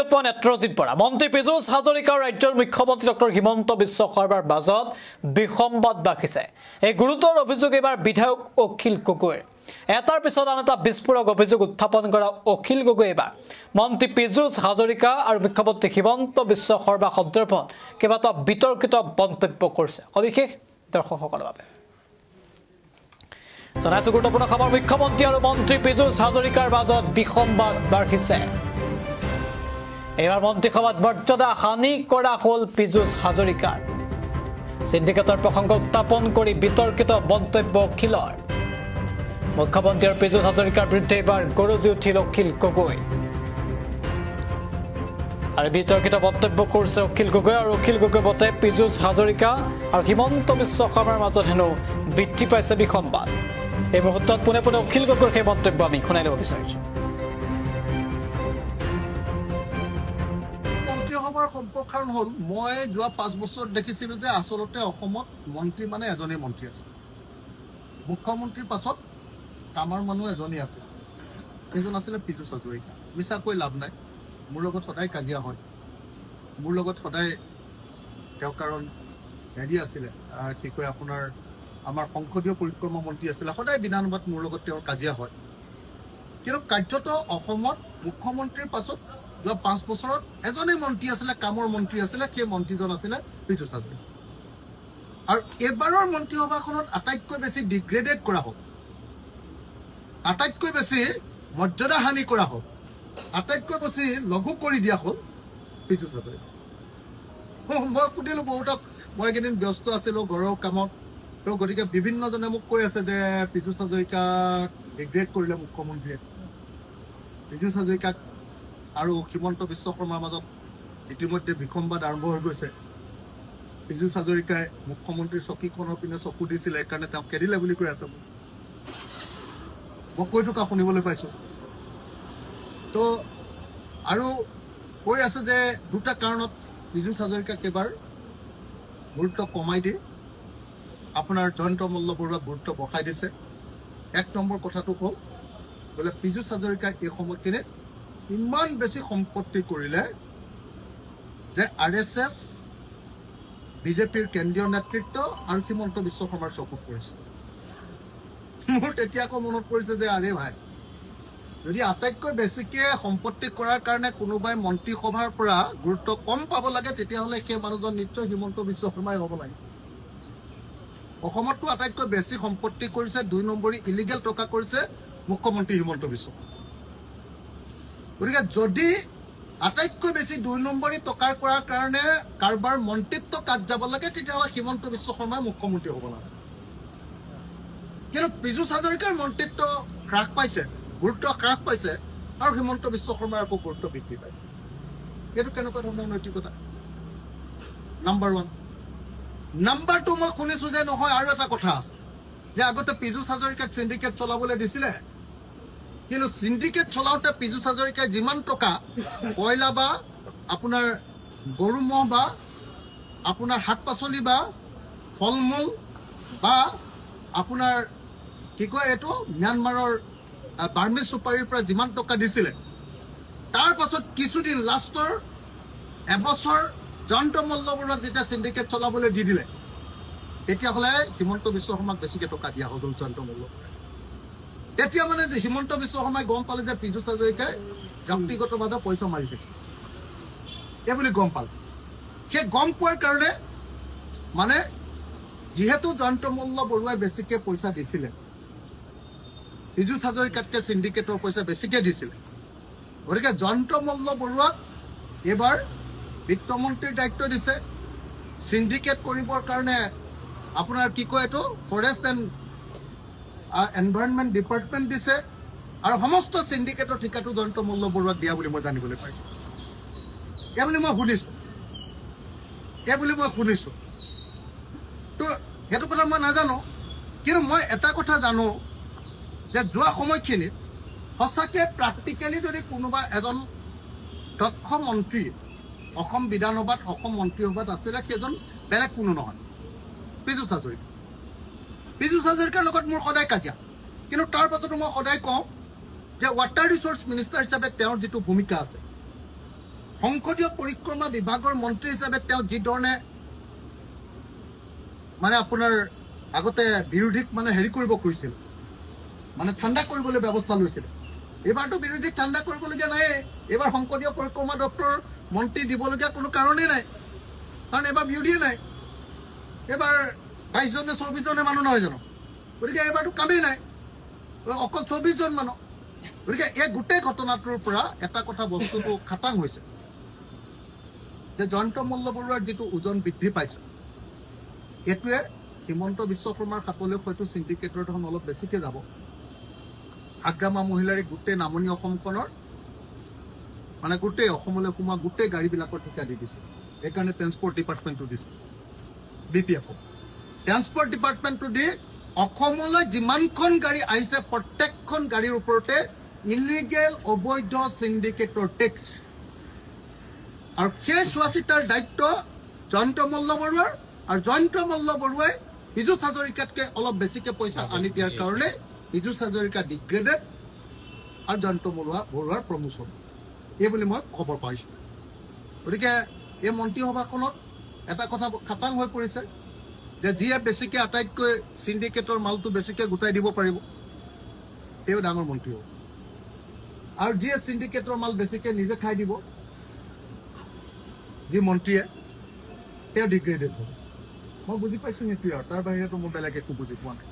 নেত্ৰজিৎ বৰা মন্ত্ৰী পীযুষ হাজৰিকা ৰাজ্যৰ মুখ্যমন্ত্ৰী ডক্টৰ হিমন্ত বিশ্ব শৰ্মাৰ মাজত বিসম্বাদ বাঢ়িছে। এই গুৰুতৰ অভিযোগ এবাৰ বিধায়ক অখিল গগৈৰ। এটাৰ পিছত আন এটা বিস্ফোৰক অভিযোগ উত্থাপন কৰা অখিল গগৈ এবাৰ মন্ত্ৰী পীযুষ হাজৰিকা আৰু মুখ্যমন্ত্ৰী হিমন্ত বিশ্ব শৰ্মা সন্দৰ্ভত কেইবাটাও বিতৰ্কিত মন্তব্য কৰিছে। সবিশেষ দৰ্শকসকলৰ বাবে জনাইছো গুৰুত্বপূৰ্ণ খবৰ। মুখ্যমন্ত্ৰী আৰু মন্ত্ৰী পীযুষ হাজৰিকাৰ মাজত বিসম্বাদ বাঢ়িছে। এবাৰ মন্ত্ৰীসভাত মৰ্যাদা হানি কৰা হ'ল পীযুষ হাজৰিকাৰ। সিন্ডিকেটৰ প্ৰসংগ উত্থাপন কৰি বিতৰ্কিত মন্তব্য অখিলৰ। মুখ্যমন্ত্ৰী আৰু পীযুষ হাজৰিকাৰ বিৰুদ্ধে এবাৰ গৰজি উঠিল অখিল গগৈ। আৰু বিতৰ্কিত মন্তব্য কৰিছে অখিল গগৈ। আৰু অখিল গগৈ মতে পীযুষ হাজৰিকা আৰু হিমন্ত বিশ্ব শৰ্মাৰ মাজত হেনো বৃদ্ধি পাইছে বিসম্বাদ। এই মুহূৰ্তত পোনে পোনে অখিল গগৈৰ সেই মন্তব্য আমি শুনাই ল'ব বিচাৰিছো। মন্ত্ৰীসভাৰ সম্প্ৰসাৰণ হ'ল, মই যোৱা 5 বছৰত দেখিছিলোঁ যে আচলতে অসমত মন্ত্ৰী মানে এজনেই মন্ত্ৰী আছে। মুখ্যমন্ত্ৰীৰ পাছত কামৰ মানুহ এজনেই আছে, সেইজন আছিলে পীযুষ হাজৰিকা। মিছা কৈ লাভ নাই, মোৰ লগত সদায় কাজিয়া হয়, মোৰ লগত সদায় তেওঁ কাৰণ হেৰি আছিলে কি কয় আপোনাৰ আমাৰ সংসদীয় পৰিক্ৰমা মন্ত্ৰী আছিলে, সদায় বিধানসভাত মোৰ লগত তেওঁৰ কাজিয়া হয়। কিন্তু কাৰ্যত অসমত মুখ্যমন্ত্ৰীৰ পাছত যোৱা 5 বছৰত এজনেই মন্ত্ৰী আছিলে, কামৰ মন্ত্ৰী আছিলে, সেই মন্ত্ৰীজন আছিলে পীযুষ হাজৰিকা। আৰু এইবাৰৰ মন্ত্ৰীসভাখনত আটাইতকৈ বেছি ডিগ্ৰেডেড কৰা হ'ল, আটাইতকৈ বেছি মৰ্যাদা হানি কৰা হ'ল, আটাইতকৈ বেছি লঘু কৰি দিয়া হ'ল পীযুষ হাজৰিকা। মই সুধিলোঁ বহুতক, মই এইকেইদিন ব্যস্ত আছিলোঁ ঘৰৰ কামত, তো গতিকে বিভিন্নজনে মোক কৈ আছে যে পীযুষ হাজৰিকাক ডিগ্ৰেড কৰিলে মুখ্যমন্ত্ৰীয়ে। পীযুষ হাজৰিকাক আৰু হিমন্ত বিশ্ব শৰ্মাৰ মাজত ইতিমধ্যে বিসম্বাদ আৰম্ভ হৈ গৈছে। পীযুষ হাজৰিকাই মুখ্যমন্ত্ৰীৰ চকীখনৰ পিনে চকু দিছিলে, সেইকাৰণে তেওঁক খেদিলে বুলি কৈ আছে। মই কৈ থকা শুনিবলৈ পাইছোঁ। তো আৰু কৈ আছে যে দুটা কাৰণত পীযুষ হাজৰিকাক এবাৰ গুৰুত্ব কমাই দি আপোনাৰ জয়ন্ত মল্লবৰুৱাক গুৰুত্ব বঢ়াই দিছে। 1 নম্বৰ কথাটো হ'ল বোলে পীযুষ হাজৰিকাই এই সময়খিনিত ইমান বেছি সম্পত্তি কৰিলে যে RSS, বিজেপিৰ কেন্দ্ৰীয় নেতৃত্ব আৰু হিমন্ত বিশ্ব শৰ্মাৰ চকুত পৰিছে। মোৰ তেতিয়া আকৌ মনত পৰিছে যে আৰে ভাই, যদি আটাইতকৈ বেছিকে সম্পত্তি কৰাৰ কাৰণে কোনোবাই মন্ত্ৰীসভাৰ পৰা গুৰুত্ব কম পাব লাগে, তেতিয়াহ'লে সেই মানুহজন নিশ্চয় হিমন্ত বিশ্ব শৰ্মাই হ'ব লাগে। অসমততো আটাইতকৈ বেছি সম্পত্তি কৰিছে, 2 নম্বৰী ইলিগেল টকা কৰিছে মুখ্যমন্ত্ৰী হিমন্ত বিশ্ব। গতিকে যদি আটাইতকৈ বেছি 2 নম্বৰী টকাৰ কৰাৰ কাৰণে কাৰোবাৰ মন্ত্ৰিত্ব কাট যাব লাগে, তেতিয়াহ'লে হিমন্ত বিশ্ব শৰ্মাই মুখ্যমন্ত্ৰী হ'ব লাগে। কিন্তু পীযুষ হাজৰিকাৰ মন্ত্ৰিত্ব হ্ৰাস পাইছে, গুৰুত্ব হ্ৰাস পাইছে, আৰু হিমন্ত বিশ্ব শৰ্মাৰ আকৌ গুৰুত্ব বৃদ্ধি পাইছে। এইটো কেনেকুৱা ধৰণৰ নৈতিকতা? নাম্বাৰ 1। নাম্বাৰ 2, মই শুনিছোঁ যে নহয় আৰু এটা কথা আছে যে আগতে পীযুষ হাজৰিকাক চিণ্ডিকেট চলাবলৈ দিছিলে, কিন্তু চিণ্ডিকেট চলাওঁতে পীযুষ হাজৰিকাই যিমান টকা কয়লা বা আপোনাৰ গৰু ম'হ বা আপোনাৰ শাক পাচলি বা ফল মূল বা আপোনাৰ কি কয় এইটো ম্যানমাৰৰ বাৰ্মিজ চুপাৰীৰ পৰা যিমান টকা দিছিলে, তাৰ পাছত কিছুদিন লাষ্টৰ এবছৰ জয়ন্ত মল্লবৰুৱাক যেতিয়া চিণ্ডিকেট চলাবলৈ দি দিলে, তেতিয়াহ'লে হিমন্ত বিশ্ব শৰ্মাক বেছিকৈ টকা দিয়া হৈ গ'ল জয়ন্ত মল্লবৰুৱাক। তেতিয়া মানে যে হিমন্ত বিশ্ব শৰ্মাই গম পালে যে পীযুষ হাজৰিকাই ব্যক্তিগতভাৱে পইচা মাৰিছে, এই বুলি গম পালে। সেই গম পোৱাৰ কাৰণে মানে যিহেতু জয়ন্ত মল্লবৰুৱাই বেছিকৈ পইচা দিছিলে, পীযুষ হাজৰিকাতকৈ চিণ্ডিকেটৰ পইচা বেছিকৈ দিছিলে, গতিকে জয়ন্ত মল্লবৰুৱাক এইবাৰ বিত্তমন্ত্ৰীৰ দায়িত্ব দিছে, চিণ্ডিকেট কৰিবৰ কাৰণে আপোনাৰ কি কয় এইটো ফৰেষ্ট এণ্ড এনভাইৰনমেণ্ট ডিপাৰ্টমেণ্ট দিছে, আৰু সমস্ত চিণ্ডিকেটৰ ঠিকাটো জয়ন্ত মল্লবৰুৱাক দিয়া বুলি মই জানিবলৈ পাইছোঁ। এই বুলি মই শুনিছোঁ, তো সেইটো কথা মই নাজানো। কিন্তু মই এটা কথা জানো যে যোৱা সময়খিনিত সঁচাকৈ প্ৰেক্টিকেলি যদি কোনোবা এজন দক্ষ মন্ত্ৰী অসম বিধানসভাত, অসম মন্ত্ৰীসভাত আছিলে, সেইজন বেলেগ কোনো নহয়, পীযুষ হাজৰিকা। পীযুষ হাজৰিকাৰ লগত মোৰ সদায় কাজিয়া, কিন্তু তাৰ পাছতো মই সদায় কওঁ যে ৱাটাৰ ৰিচোৰ্চ মিনিষ্টাৰ হিচাপে তেওঁৰ যিটো ভূমিকা আছে, সংসদীয় পৰিক্ৰমা বিভাগৰ মন্ত্ৰী হিচাপে তেওঁ যি ধৰণে মানে আপোনাৰ আগতে বিৰোধীক মানে হেৰি কৰিব খুজিছিল, মানে ঠাণ্ডা কৰিবলৈ ব্যৱস্থা লৈছিল। এইবাৰতো বিৰোধীক ঠাণ্ডা কৰিবলগীয়া নাই। এইবাৰ সংসদীয় পৰিক্ৰমা দপ্তৰৰ মন্ত্ৰী দিবলগীয়া কোনো কাৰণেই নাই, কাৰণ এইবাৰ বিৰোধীয়ে নাই। এইবাৰ 22জন নে 24জনে মানুহ নহয় জানো? গতিকে এইবাৰতো কামেই নাই, অকল 24জন মানুহ। গতিকে এই গোটেই ঘটনাটোৰ পৰা এটা কথা বস্তুটো খাটাং হৈছে যে জয়ন্ত মল্লবৰুৱাৰ যিটো ওজন বৃদ্ধি পাইছে, এইটোৱে হিমন্ত বিশ্ব শৰ্মাৰ হাতলৈ হয়তো চিণ্ডিকেটৰ ধন অলপ বেছিকে যাব। আগ্ৰামা মহিলাৰে গোটেই নামনি অসমখনৰ মানে গোটেই অসমলৈ সোমোৱা গোটেই গাড়ীবিলাকৰ ঠিকা দি দিছে। সেইকাৰণে ট্ৰেন্সপৰ্ট ডিপাৰ্টমেণ্টটো দিছে BPF। ট্ৰেন্সপৰ্ট ডিপাৰ্টমেণ্টটো দি অসমলৈ যিমানখন গাড়ী আহিছে প্ৰত্যেকখন গাড়ীৰ ওপৰতে ইলিগেল অবৈধ চিণ্ডিকেটৰ টেক্স, আৰু সেই চোৱা চিতাৰ দায়িত্ব জয়ন্ত মল্লবৰুৱাৰ। আৰু জয়ন্ত মল্লবৰুৱাই পীযুষ হাজৰিকাতকৈ অলপ বেছিকৈ পইচা আনি দিয়াৰ কাৰণে পীযুষ হাজৰিকা ডিগ্ৰেডেড আৰু জয়ন্ত বৰুৱাৰ প্ৰমোচন, এই বুলি মই খবৰ পাইছোঁ। গতিকে এই মন্ত্ৰীসভাখনত এটা কথা খাটাং হৈ পৰিছে যে যিয়ে বেছিকৈ আটাইতকৈ চিণ্ডিকেটৰ মালটো বেছিকৈ গোটাই দিব পাৰিব তেওঁ ডাঙৰ মন্ত্ৰী হ'ব, আৰু যিয়ে চিণ্ডিকেটৰ মাল বেছিকৈ নিজে খাই দিব, যি মন্ত্ৰীয়ে, তেওঁ ডিগ্ৰেডেড হ'ব। মই বুজি পাইছোঁ সেইটোৱে, আৰু তাৰ বাহিৰেতো মই বেলেগ একো বুজি পোৱা নাই।